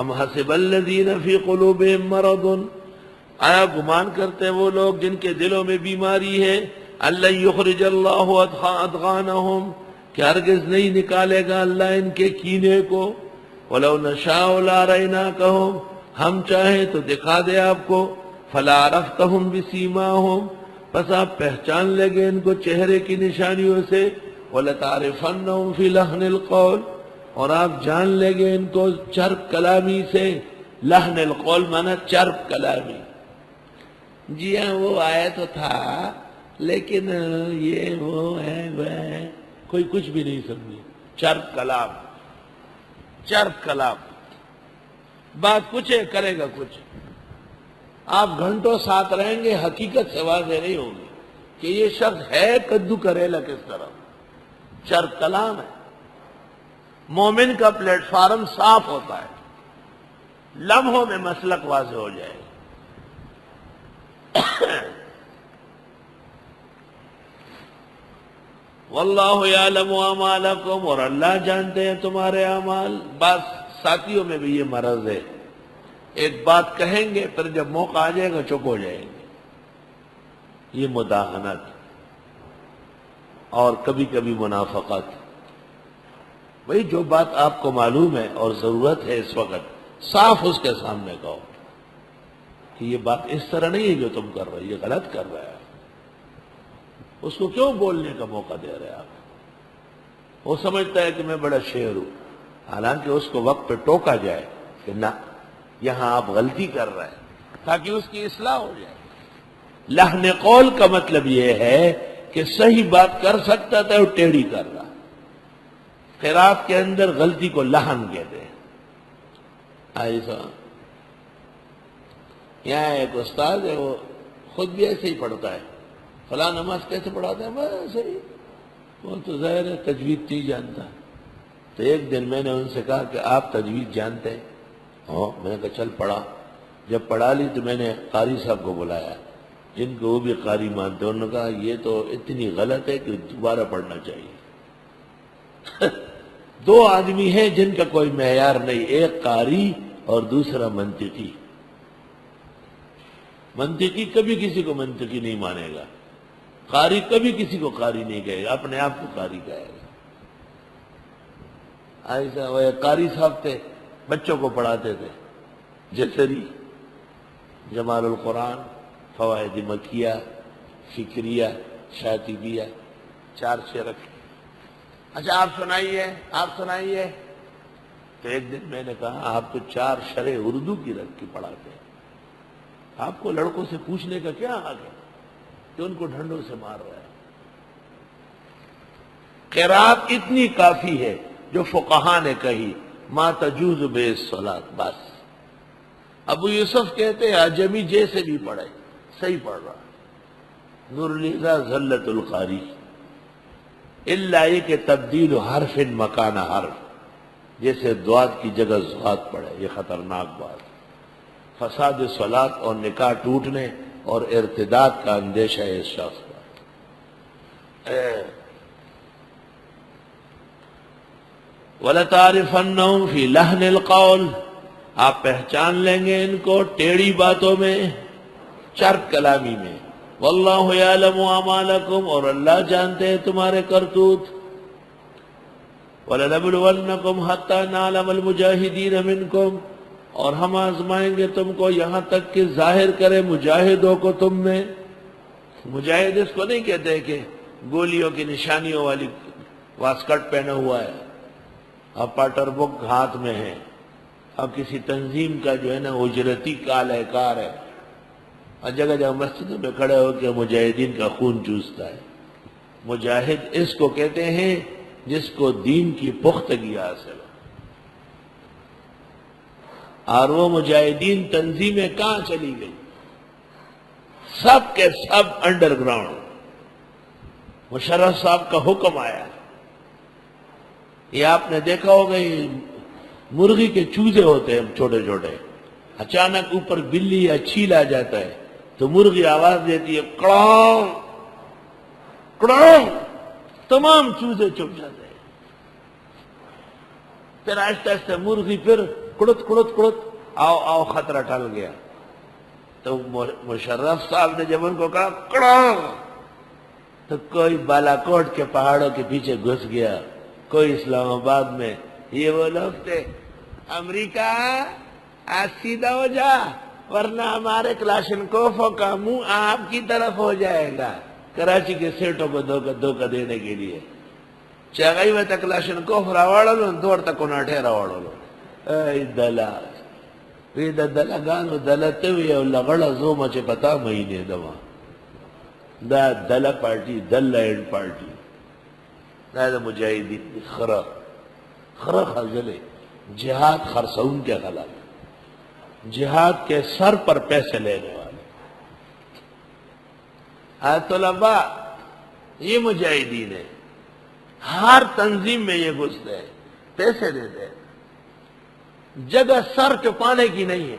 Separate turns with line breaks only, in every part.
ام حسب الذین فی قلوبہم مرض، آیا گمان کرتے ہیں وہ لوگ جن کے دلوں میں بیماری ہے، اللہ یخرج اللہ اضغانہم، کہ ہرگز نہیں نکالے گا اللہ ان کے کینے کو، وَلَوْ نَشَاءُ لَأَرَيْنَاكَهُمْ، ہم چاہیں تو دکھا دے آپ کو، فَلَا عَرَفْتَهُمْ بِسِیمَاهُمْ، پس آپ پہچان لیں گے ان کو چہرے کی نشانیوں سے، وَلَتَعْرِفَنَّهُمْ فِي لَحْنِ الْقَوْلِ، اور آپ جان لیں گے ان کو چرب کلامی سے، لحن القول مانا چرب کلامی۔ جی ہاں وہ آیا تو تھا، لیکن یہ وہ ہے وہ ہے، کوئی کچھ بھی نہیں سمجھے، چرب کلام، چرب کلام، بات کچھ ہے کرے گا کچھ، آپ گھنٹوں ساتھ رہیں گے حقیقت سے واضح نہیں ہوگی کہ یہ شخص ہے کدو کریلا کس طرح، چرب کلام ہے۔ مومن کا پلیٹ فارم صاف ہوتا ہے، لمحوں میں مسلک واضح ہو جائے گا۔ واللہ یعلم اعمالکم، اور اللہ جانتے ہیں تمہارے اعمال۔ بس ساتھیوں میں بھی یہ مرض ہے، ایک بات کہیں گے پھر جب موقع آ جائے گا چپ ہو جائیں گے، یہ مداہنت اور کبھی کبھی منافقت۔ بھئی جو بات آپ کو معلوم ہے اور ضرورت ہے اس وقت، صاف اس کے سامنے کہو کہ یہ بات اس طرح نہیں ہے جو تم کر رہے، یہ غلط کر رہے ہیں۔ اس کو کیوں بولنے کا موقع دے رہے آپ؟ وہ سمجھتا ہے کہ میں بڑا شعر ہوں، حالانکہ اس کو وقت پہ ٹوکا جائے کہ نہ یہاں آپ غلطی کر رہے ہیں، تاکہ اس کی اصلاح ہو جائے۔ لحن قول کا مطلب یہ ہے کہ صحیح بات کر سکتا تھا اور ٹیڑھی کر رہا۔ قرات کے اندر غلطی کو لحن کہتے ہیں۔ ایسا یہاں ایک استاد ہے، وہ خود بھی ایسے ہی پڑھتا ہے، فلاں نماز کیسے پڑھاتا ہے، بس ایسے ہی، وہ تو ظاہر ہے تجوید نہیں جانتا۔ تو ایک دن میں نے ان سے کہا کہ آپ تجوید جانتے ہیں؟ ہاں، میں نے کہا چل پڑھا۔ جب پڑھا لی تو میں نے قاری صاحب کو بلایا، جن کو وہ بھی قاری مانتے، انہوں نے کہا یہ تو اتنی غلط ہے کہ دوبارہ پڑھنا چاہیے۔ دو آدمی ہیں جن کا کوئی معیار نہیں، ایک قاری اور دوسرا منطقی۔ منطقی کبھی کسی کو منطقی نہیں مانے گا، قاری کبھی کسی کو قاری نہیں کہے گا، اپنے آپ کو قاری کہے گا۔ ایسا وہ قاری صاحب تھے، بچوں کو پڑھاتے تھے، جسری، جمال القرآن، فوائد مکیہ، فکریہ، شاطبیہ، 4 شعر۔ اچھا آپ سنائیے۔ تو ایک دن میں نے کہا آپ تو 4 شرح اردو کی رکھ کے پڑھاتے ہیں، آپ کو لڑکوں سے پوچھنے کا کیا حق ہے کہ ان کو ڈھنڈوں سے مار رہا ہے؟ قرات اتنی کافی ہے جو فقہا نے کہی، ما تجوز بے الصلاۃ، بس۔ ابو یوسف کہتے ہیں عجمی جیسے بھی پڑھے صحیح پڑھ رہا۔ نور الہدیٰ زلت القاری، الا یہ کہ تبدیل حرف مکان حرف، جیسے دوات کی جگہ زوات پڑھے، یہ خطرناک بات۔ فساد صلاۃ اور نکاح ٹوٹنے اور ارتداد کا اندیشہ ہے اس شخص کا۔ وَلَتَعْرِفَنَّهُمْ فِي لَحْنِ الْقَوْلِ، آپ پہچان لیں گے ان کو ٹیڑھی باتوں میں، چرب کلامی میں۔ وَاللَّهُ يَعْلَمُ أَعْمَالَكُمْ، اور اللہ جانتے ہیں تمہارے کرتوت۔ وَلَنَبْلُوَنَّكُمْ حَتَّى نَعْلَمَ الْمُجَاهِدِينَ مِنْكُمْ، اور ہم آزمائیں گے تم کو یہاں تک کہ ظاہر کرے مجاہدوں کو تم میں۔ مجاہد اس کو نہیں کہتے کہ گولیوں کی نشانیوں والی واسکٹ پہنا ہوا ہے، اب پاٹر بک ہاتھ میں ہے، اب کسی تنظیم کا جو ہے نا اجرتی کالہ کار ہے، اور جگہ جگہ مسجدوں میں کھڑے ہو کے مجاہدین کا خون چوستا ہے۔ مجاہد اس کو کہتے ہیں جس کو دین کی پختگی حاصل ہو۔ اور وہ مجاہدین تنظیمیں کہاں چلی گئی؟ سب کے سب انڈر گراؤنڈ۔ مشرف صاحب کا حکم آیا، یہ آپ نے دیکھا ہوگا، یہ مرغی کے چوزے ہوتے ہیں چھوٹے چھوٹے، اچانک اوپر بلی یا چیل آ جاتا ہے تو مرغی آواز دیتی ہے کڑاؤ کڑاؤ، تمام چوزے چپ جاتے ہیں۔ پھر آہستہ آہستہ مرغی پھر کڑت کڑت کڑت، آؤ آؤ خطرہ ٹل گیا۔ تو مشرف صاحب نے جب ان کو کہا کڑا، تو کوئی بالا کوٹ کے پہاڑوں کے پیچھے گھس گیا، کوئی اسلام آباد میں۔ یہ وہ لوگ تھے، امریکہ آج سیدھا ہو جا ورنہ ہمارے کلاشنکوفوں کا منہ آپ کی طرف ہو جائے گا، کراچی کے سیٹوں کو دھوکہ دینے کے لیے۔ چاگئی میں تک کلاشنکوف راوڑلو دور تک اناٹھے راوڑلو اے دلا وی دا دلگانو دلتوی او لغڑا زوما چے پتا مہینے دوا دا دل پارٹی دل لائن پارٹی دا مجاہدین خرا خزلے جہاد خرسون کے خلاف، جہاد کے سر پر پیسے لینے والے طلباء یہ مجاہدین ہیں، ہر تنظیم میں یہ گھستے ہیں، پیسے دیتے ہیں، جگہ سر چپانے کی نہیں ہے،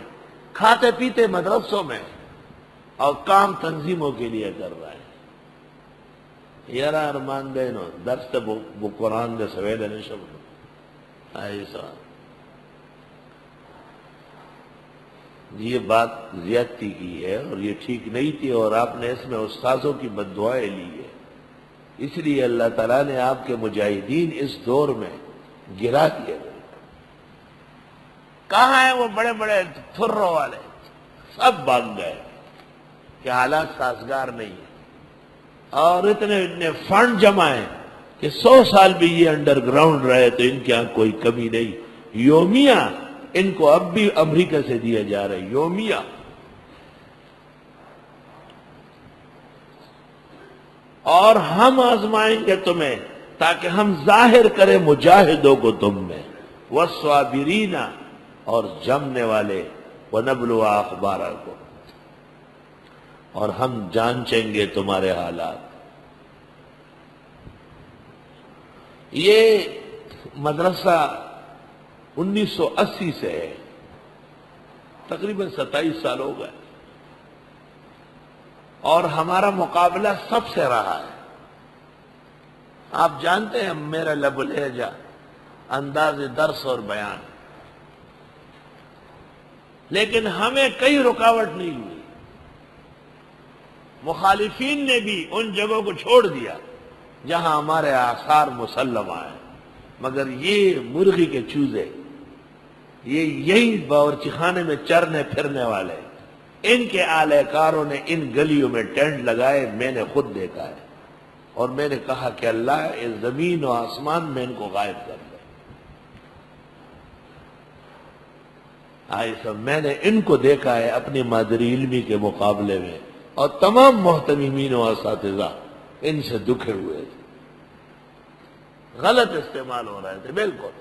کھاتے پیتے مدرسوں میں اور کام تنظیموں کے لیے کر رہا ہے۔ یارا ارمان دینو درس وہ قرآن دے سویلے نشب ایسا یہ بات زیادتی کی ہے اور یہ ٹھیک نہیں تھی، اور آپ نے اس میں استاذوں کی بد دعائیں لی ہے، اس لیے اللہ تعالیٰ نے آپ کے مجاہدین اس دور میں گرا دیے۔ کہاں ہیں وہ بڑے بڑے تھروں والے؟ سب بھاگ گئے کہ حالات سازگار نہیں ہیں، اور اتنے فنڈ جمع ہیں کہ 100 سال بھی یہ انڈر گراؤنڈ رہے تو ان کے یہاں کوئی کمی نہیں۔ یومیہ ان کو اب بھی امریکہ سے دیا جا رہا ہے، یومیہ۔ اور ہم آزمائیں گے تمہیں تاکہ ہم ظاہر کریں مجاہدوں کو تم میں، والصابرین، اور جمنے والے، وَنَبْلُوَ أَخْبَارَكُمْ، اور ہم جانچیں گے تمہارے حالات۔ یہ مدرسہ 1980 سے ہے، تقریباً 27 سال ہو گئے، اور ہمارا مقابلہ سب سے رہا ہے۔ آپ جانتے ہیں میرا لب لہجہ، انداز درس اور بیان، لیکن ہمیں کئی رکاوٹ نہیں ہوئی۔ مخالفین نے بھی ان جگہوں کو چھوڑ دیا جہاں ہمارے آثار مسلمہ ہیں، مگر یہ مرغی کے چوزے، یہی باورچی خانے میں چرنے پھرنے والے، ان کے اعلی کاروں نے ان گلیوں میں ٹینٹ لگائے، میں نے خود دیکھا ہے، اور میں نے کہا کہ اللہ اس زمین و آسمان میں ان کو غائب کر دے۔ سب میں نے ان کو دیکھا ہے اپنی مادری علمی کے مقابلے میں، اور تمام محتممین و اساتذہ ان سے دکھے ہوئے تھے، غلط استعمال ہو رہے تھے بالکل۔